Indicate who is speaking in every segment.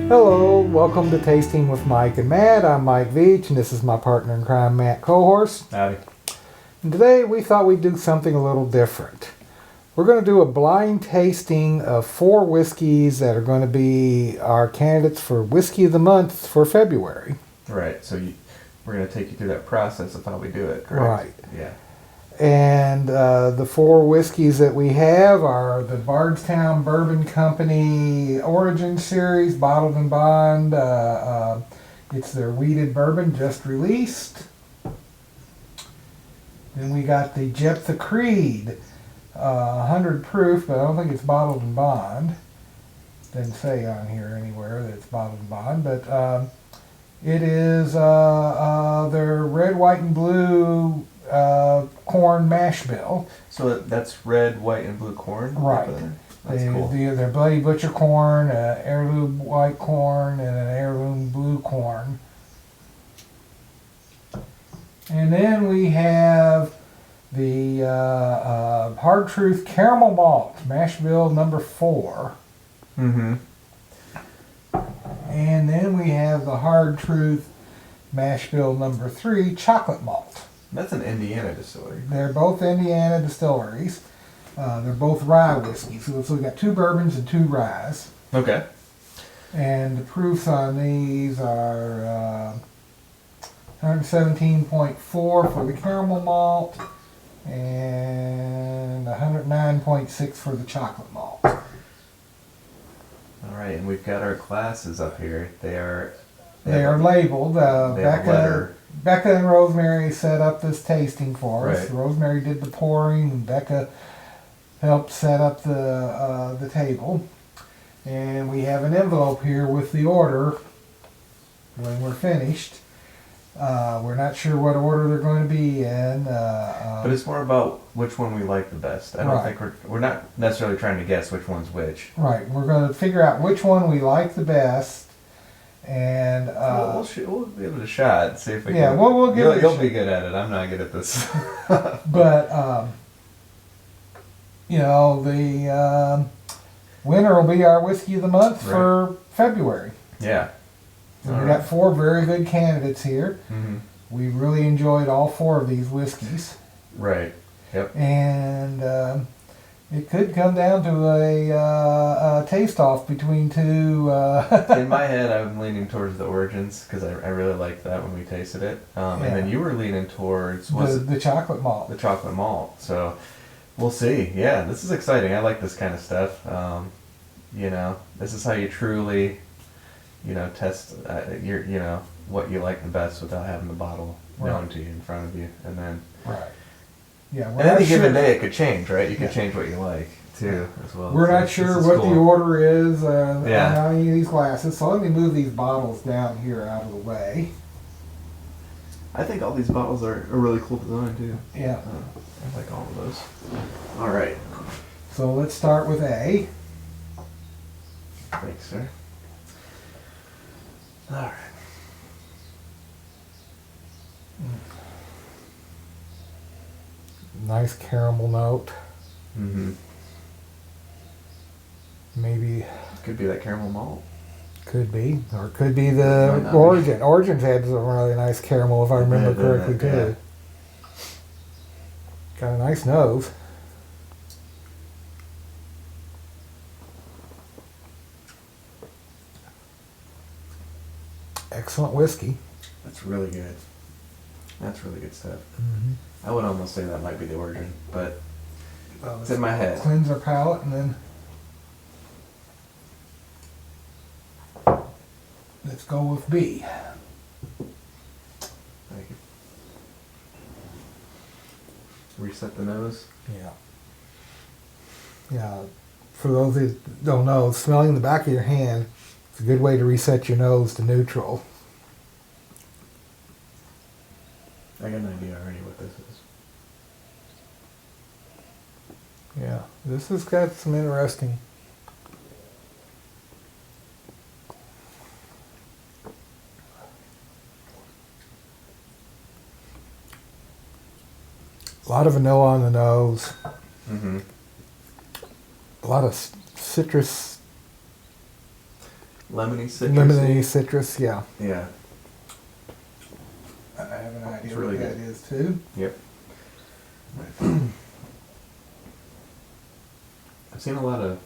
Speaker 1: Hello, welcome to Tasting with Mike and Matt. I'm Mike Veach, and this is my partner in crime, Matt Kohorst.
Speaker 2: Howdy.
Speaker 1: And today we thought we'd do something a little different. We're going to do a blind tasting of 4 whiskeys that are going to be our candidates for Whiskey of the Month for February.
Speaker 2: Right, so we're going to take you through that process of how we do it, correct?
Speaker 1: Right.
Speaker 2: Yeah.
Speaker 1: And the 4 whiskeys that we have are the Bardstown Bourbon Company Origin Series, Bottled and Bond. It's their wheated bourbon, just released. Then we got the Jeptha Creed, 100 proof, but I don't think it's bottled and bond. Doesn't say on here anywhere that it's bottled and bond, but it is their red, white, and blue corn mash bill.
Speaker 2: So that's red, white, and blue corn?
Speaker 1: Right.
Speaker 2: That's cool.
Speaker 1: They're Bloody Butcher corn, heirloom white corn, and an heirloom blue corn. And then we have the Hard Truth Caramel Malt, mash bill number 4.
Speaker 2: Mm-hmm.
Speaker 1: And then we have the Hard Truth mash bill number 3, chocolate malt.
Speaker 2: That's an Indiana distillery.
Speaker 1: They're both Indiana distilleries. They're both rye whiskeys. So we've got 2 bourbons and 2 ryes.
Speaker 2: Okay.
Speaker 1: And the proofs on these are 117.4 for the caramel malt and 109.6 for the chocolate malt.
Speaker 2: All right, and we've got our glasses up here. They are
Speaker 1: labeled.
Speaker 2: they have a letter.
Speaker 1: Becca and Rosemary set up this tasting for us.
Speaker 2: Right.
Speaker 1: Rosemary did the pouring, and Becca helped set up the table. And we have an envelope here with the order when we're finished. We're not sure what order they're going to be in.
Speaker 2: But it's more about which one we like the best. I don't
Speaker 1: Right.
Speaker 2: think we're not necessarily trying to guess which one's which.
Speaker 1: Right. We're going to figure out which one we like the best. And
Speaker 2: we'll give it a shot and see if we
Speaker 1: yeah,
Speaker 2: can.
Speaker 1: we'll give it a
Speaker 2: You'll
Speaker 1: shot.
Speaker 2: be good at it. I'm not good at this.
Speaker 1: But the winner will be our Whiskey of the Month for February.
Speaker 2: Yeah.
Speaker 1: So we got 4 very good candidates here.
Speaker 2: Mm-hmm.
Speaker 1: We really enjoyed all 4 of these whiskeys.
Speaker 2: Right. Yep.
Speaker 1: And it could come down to a taste-off between 2.
Speaker 2: In my head, I'm leaning towards the Origins because I really liked that when we tasted it. And then you were leaning towards
Speaker 1: the chocolate malt.
Speaker 2: The chocolate malt. So we'll see. Yeah, this is exciting. I like this kind of stuff. This is how you truly, test what you like the best without having the bottle known to you in front of you, and then.
Speaker 1: Right. Yeah.
Speaker 2: And any given day, it could change, right? You could change what you like too, as well.
Speaker 1: We're not sure what the order is on
Speaker 2: Yeah.
Speaker 1: any of these glasses, so let me move these bottles down here out of the way.
Speaker 2: I think all these bottles are a really cool design too.
Speaker 1: Yeah.
Speaker 2: I like all of those. All right.
Speaker 1: So let's start with A.
Speaker 2: Thanks, sir. All right.
Speaker 1: Nice caramel note.
Speaker 2: Mm-hmm.
Speaker 1: Maybe
Speaker 2: Could be that caramel malt.
Speaker 1: could be, or it could be
Speaker 2: Might
Speaker 1: the
Speaker 2: not be.
Speaker 1: Origin. Origins had some really nice caramel, if I remember
Speaker 2: did,
Speaker 1: correctly,
Speaker 2: yeah.
Speaker 1: too. Got a nice nose. Excellent whiskey.
Speaker 2: That's really good. That's really good stuff.
Speaker 1: Mm-hmm.
Speaker 2: I would almost say that might be the Origin, but
Speaker 1: Well,
Speaker 2: it's in my head.
Speaker 1: Cleanse our palate, and then let's go with B.
Speaker 2: Thank you. Reset the nose.
Speaker 1: Yeah. Yeah. For those who don't know, smelling the back of your hand is a good way to reset your nose to neutral.
Speaker 2: I got an idea already what this is.
Speaker 1: Yeah. This has got some interesting. A lot of vanilla on the nose.
Speaker 2: Mm-hmm.
Speaker 1: A lot of citrus
Speaker 2: lemony citrusy.
Speaker 1: Lemony citrus, yeah.
Speaker 2: Yeah.
Speaker 1: I have an idea
Speaker 2: It's really
Speaker 1: what that
Speaker 2: good.
Speaker 1: is too.
Speaker 2: Yep. I've seen a lot of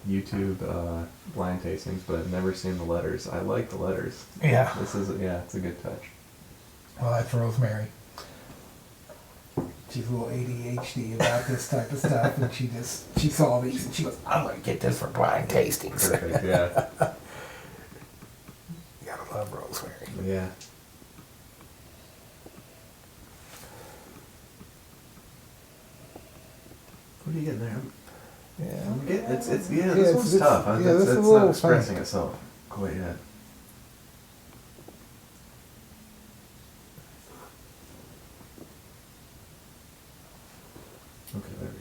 Speaker 2: YouTube blind tastings, but I've never seen the letters. I like the letters.
Speaker 1: Yeah.
Speaker 2: This is it's a good touch.
Speaker 1: Well, that's Rosemary. She's a little ADHD about this type of stuff, and she saw these and she goes, "I'm gonna get this for blind tastings."
Speaker 2: Perfect. Yeah.
Speaker 1: You gotta love Rosemary.
Speaker 2: Yeah. What are you getting there?
Speaker 1: Yeah.
Speaker 2: This
Speaker 1: it's-
Speaker 2: one's
Speaker 1: it's-
Speaker 2: tough.
Speaker 1: yeah,
Speaker 2: It's
Speaker 1: this is a
Speaker 2: not
Speaker 1: little
Speaker 2: expressing
Speaker 1: funny.
Speaker 2: itself quite yet. Okay, there we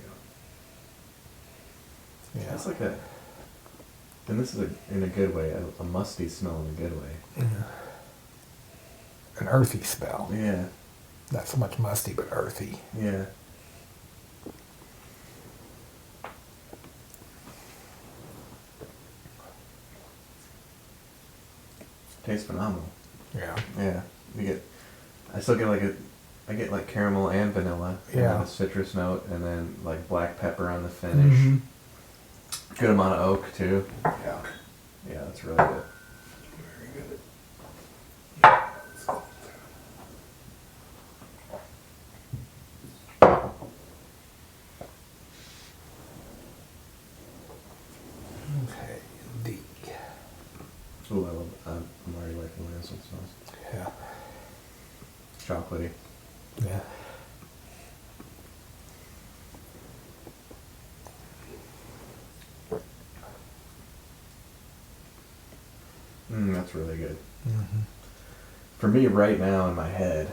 Speaker 2: go.
Speaker 1: Yeah.
Speaker 2: It's like and this is in a good way, a musty smell in a good way.
Speaker 1: An earthy smell.
Speaker 2: Yeah,
Speaker 1: Not so much musty, but earthy.
Speaker 2: yeah. Tastes phenomenal.
Speaker 1: Yeah.
Speaker 2: Yeah, I still get I get like caramel and vanilla.
Speaker 1: Yeah.
Speaker 2: And a citrus note, and then like black pepper on the finish.
Speaker 1: Mm-hmm.
Speaker 2: Good amount of oak too.
Speaker 1: Yeah.
Speaker 2: Yeah, that's really good.
Speaker 1: Very good. Okay, D.
Speaker 2: Ooh, I'm already liking the way this one smells.
Speaker 1: Yeah.
Speaker 2: Chocolatey.
Speaker 1: Yeah.
Speaker 2: That's really good.
Speaker 1: Mm-hmm.
Speaker 2: For me, right now in my head,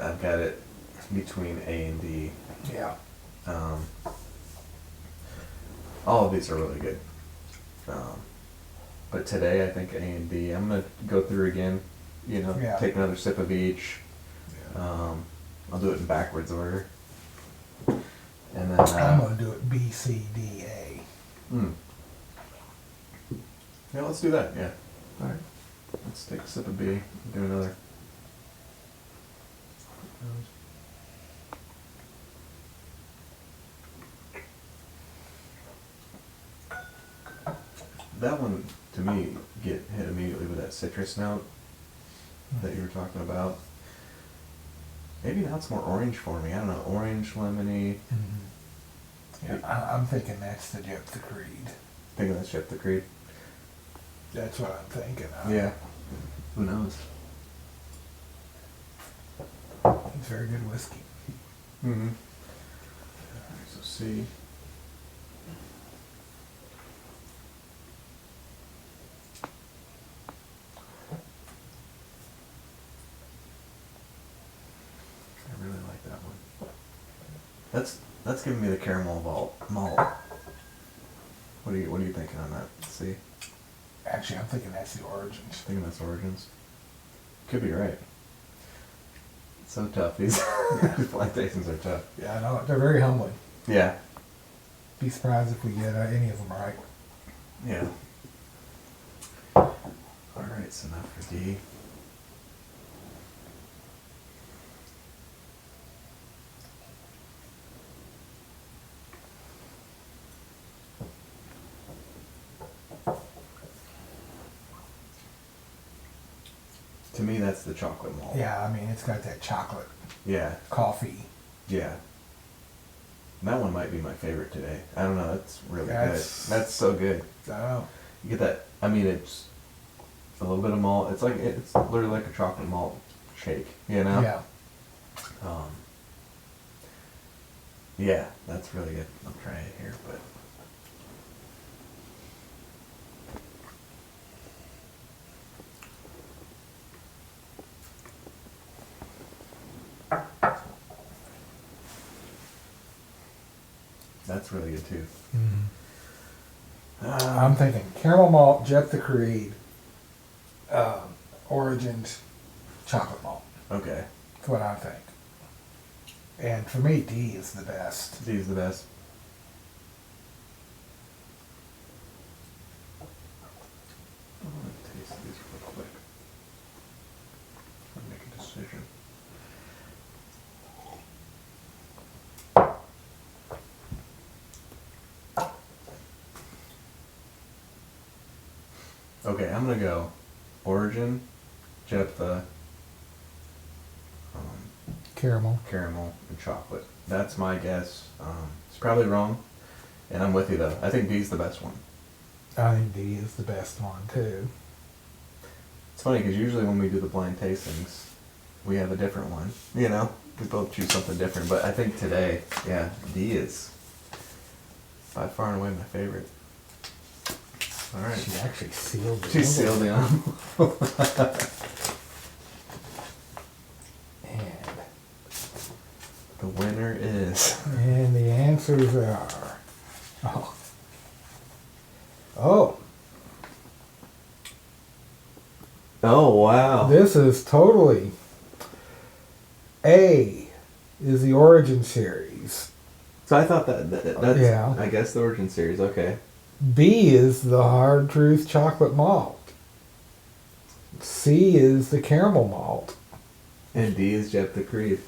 Speaker 2: I've got it between A and D.
Speaker 1: Yeah.
Speaker 2: All of these are really good. But today, I think A and D. I'm gonna go through again.
Speaker 1: Yeah.
Speaker 2: Take another sip of each. I'll do it in backwards order. And then
Speaker 1: I'm gonna do it B, C, D, A.
Speaker 2: Yeah, let's do that. Yeah. All right. Let's take a sip of B and do another. That one, to me, hit immediately with that citrus note that you were talking about. Maybe now it's more orange for me. I don't know. Orange, lemony.
Speaker 1: Mm-hmm. Yeah, I'm thinking that's the Jeptha Creed.
Speaker 2: Thinking that's Jeptha Creed.
Speaker 1: That's what I'm thinking of.
Speaker 2: Yeah. Who knows?
Speaker 1: It's very good whiskey.
Speaker 2: Mm-hmm. Alright, so C. I really like that one. That's giving me the caramel malt. What are you thinking on that? C.
Speaker 1: Actually, I'm thinking that's the Origins.
Speaker 2: Thinking that's Origins. Could be right. It's so tough. These these blind tastings are tough.
Speaker 1: Yeah, I know. They're very humbling.
Speaker 2: Yeah.
Speaker 1: Be surprised if we get any of them right.
Speaker 2: Yeah. Alright, so now for D. To me, that's the chocolate malt.
Speaker 1: Yeah, I mean, it's got that chocolate
Speaker 2: Yeah.
Speaker 1: coffee.
Speaker 2: Yeah. That one might be my favorite today. I don't know. That's really
Speaker 1: That's-
Speaker 2: good. That's so good.
Speaker 1: I don't know.
Speaker 2: You get that. I mean, it's a little bit of malt. It's literally like a chocolate malt shake. You know.
Speaker 1: Yeah.
Speaker 2: Yeah, that's really good. I'll try it here, but. That's really good too.
Speaker 1: I'm thinking caramel malt, Jeptha Creed, Origins, chocolate malt.
Speaker 2: Okay.
Speaker 1: That's what I think. And for me, D is the best.
Speaker 2: D is the best. Okay, I'm gonna go Origin, Jeptha,
Speaker 1: Caramel.
Speaker 2: caramel, and chocolate. That's my guess. It's probably wrong, and I'm with you though. I think B's the best one.
Speaker 1: I think D is the best one too.
Speaker 2: It's funny because usually when we do the blind tastings, we have a different one. You know, we both choose something different. But I think today, yeah, D is by far and away my favorite. All right.
Speaker 1: She actually sealed it.
Speaker 2: She sealed the envelope.
Speaker 1: And
Speaker 2: The winner is.
Speaker 1: And the answers are, oh,
Speaker 2: Oh wow.
Speaker 1: this is totally, A is the Origin series.
Speaker 2: So I thought that's
Speaker 1: Yeah.
Speaker 2: I guess the Origin series. Okay.
Speaker 1: B is the Hard Truth Chocolate Malt. C is the Caramel Malt.
Speaker 2: And D is Jeptha Creed.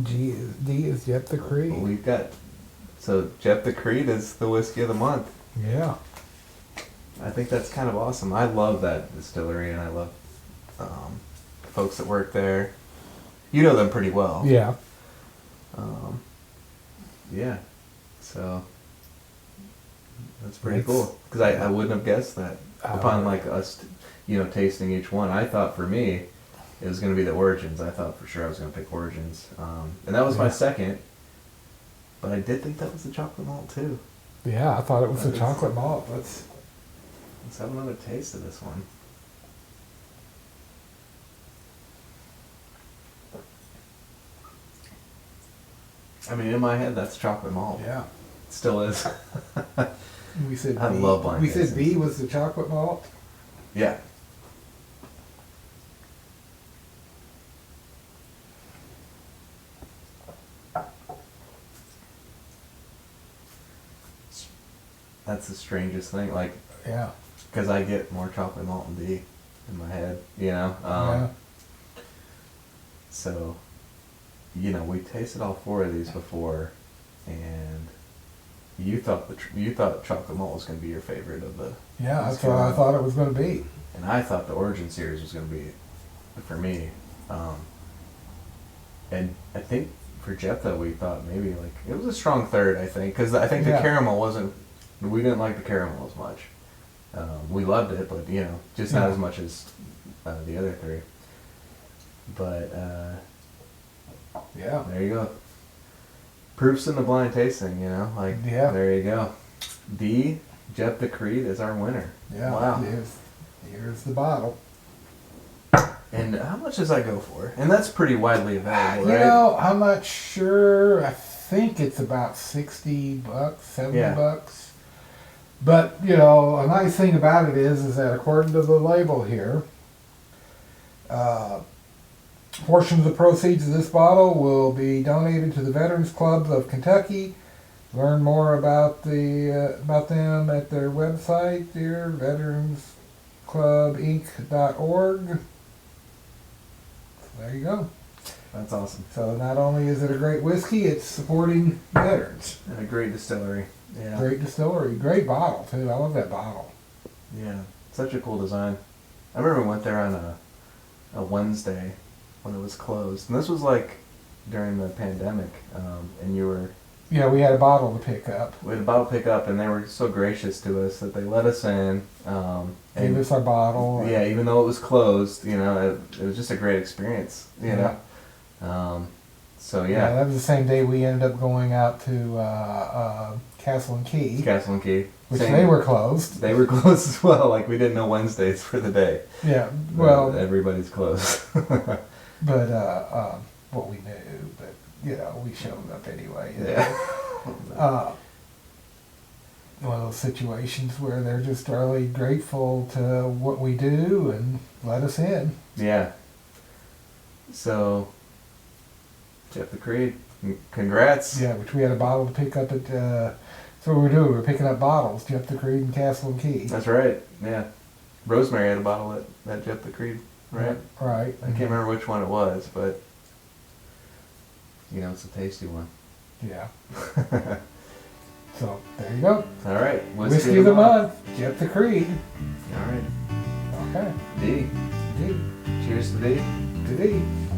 Speaker 1: D is Jeptha Creed.
Speaker 2: We've got so Jeptha Creed is the whiskey of the month.
Speaker 1: Yeah.
Speaker 2: I think that's kind of awesome. I love that distillery, and I love folks that work there. You know them pretty well.
Speaker 1: Yeah.
Speaker 2: Yeah. So that's pretty
Speaker 1: It's-
Speaker 2: cool. Because I wouldn't have guessed that upon
Speaker 1: would-
Speaker 2: like us, tasting each one. I thought for me, it was going to be the Origins. I thought for sure I was going to pick Origins, and that was my
Speaker 1: Yeah.
Speaker 2: second. But I did think that was the chocolate malt too.
Speaker 1: Yeah, I thought it was the
Speaker 2: That is-
Speaker 1: chocolate malt.
Speaker 2: Let's have another taste of this one. I mean, in my head, that's chocolate malt.
Speaker 1: Yeah.
Speaker 2: It still is.
Speaker 1: We said
Speaker 2: I
Speaker 1: B.
Speaker 2: love blind
Speaker 1: We said B
Speaker 2: tastings.
Speaker 1: was the chocolate malt.
Speaker 2: Yeah. That's the strangest thing, like,
Speaker 1: Yeah.
Speaker 2: because I get more chocolate malt and D in my head,
Speaker 1: Yeah.
Speaker 2: So, we tasted all four of these before, and you thought you thought chocolate malt was going to be your favorite of the,
Speaker 1: Yeah, that's
Speaker 2: It's
Speaker 1: what I
Speaker 2: good.
Speaker 1: thought it was going to be.
Speaker 2: and I thought the Origin series was going to be for me, and I think for Jeptha we thought maybe like it was a strong third. I think because I think the
Speaker 1: Yeah.
Speaker 2: caramel wasn't. We didn't like the caramel as much. We loved it, but just not
Speaker 1: Yeah.
Speaker 2: as much as the other three. But
Speaker 1: Yeah.
Speaker 2: there you go. Proofs in the blind tasting, like
Speaker 1: Yeah.
Speaker 2: there you go. D Jeptha Creed is our winner.
Speaker 1: Yeah.
Speaker 2: Wow.
Speaker 1: Here's the bottle.
Speaker 2: And how much does that go for? And that's pretty widely available,
Speaker 1: You
Speaker 2: right?
Speaker 1: know, I'm not sure. I think it's about $60, $70.
Speaker 2: Yeah.
Speaker 1: But, a nice thing about it is that according to the label here, portion of the proceeds of this bottle will be donated to the Veterans Clubs of Kentucky. Learn more about about them at their website there, veteransclubinc.org. There you go.
Speaker 2: That's awesome.
Speaker 1: So not only is it a great whiskey, it's supporting veterans.
Speaker 2: And a great distillery. Yeah.
Speaker 1: Great distillery, great bottle too. I love that bottle.
Speaker 2: Yeah. Such a cool design. I remember we went there on a Wednesday when it was closed. And this was like during the pandemic. And
Speaker 1: Yeah, we had a bottle to pick up.
Speaker 2: we had a bottle pickup, and they were so gracious to us that they let us in.
Speaker 1: Gave
Speaker 2: And
Speaker 1: us our bottle.
Speaker 2: yeah, even though it was closed, it was just a great experience,
Speaker 1: Yeah.
Speaker 2: So
Speaker 1: Yeah, that was the same day we ended up going out to Castle and Key,
Speaker 2: Castle and Key.
Speaker 1: which
Speaker 2: Same-
Speaker 1: they were closed.
Speaker 2: They were closed as well. Like we didn't know Wednesdays for the day.
Speaker 1: Yeah,
Speaker 2: But
Speaker 1: well,
Speaker 2: everybody's closed.
Speaker 1: but well, we knew, but we showed up anyway.
Speaker 2: Yeah.
Speaker 1: One of those situations where they're just really grateful to what we do and let us in.
Speaker 2: Yeah. So, Jeptha Creed, congrats.
Speaker 1: Yeah, which we had a bottle to pick up at. So what we were doing, we were picking up bottles, Jeptha Creed and Castle and Key.
Speaker 2: That's right. Yeah. Rosemary had a bottle at Jeptha Creed, right?
Speaker 1: Right.
Speaker 2: I can't remember which one it was, but it's a tasty one.
Speaker 1: Yeah. So there you go.
Speaker 2: All right.
Speaker 1: Whiskey of the month, Jeptha Creed.
Speaker 2: All right. D.
Speaker 1: D.
Speaker 2: Cheers to D.
Speaker 1: To D.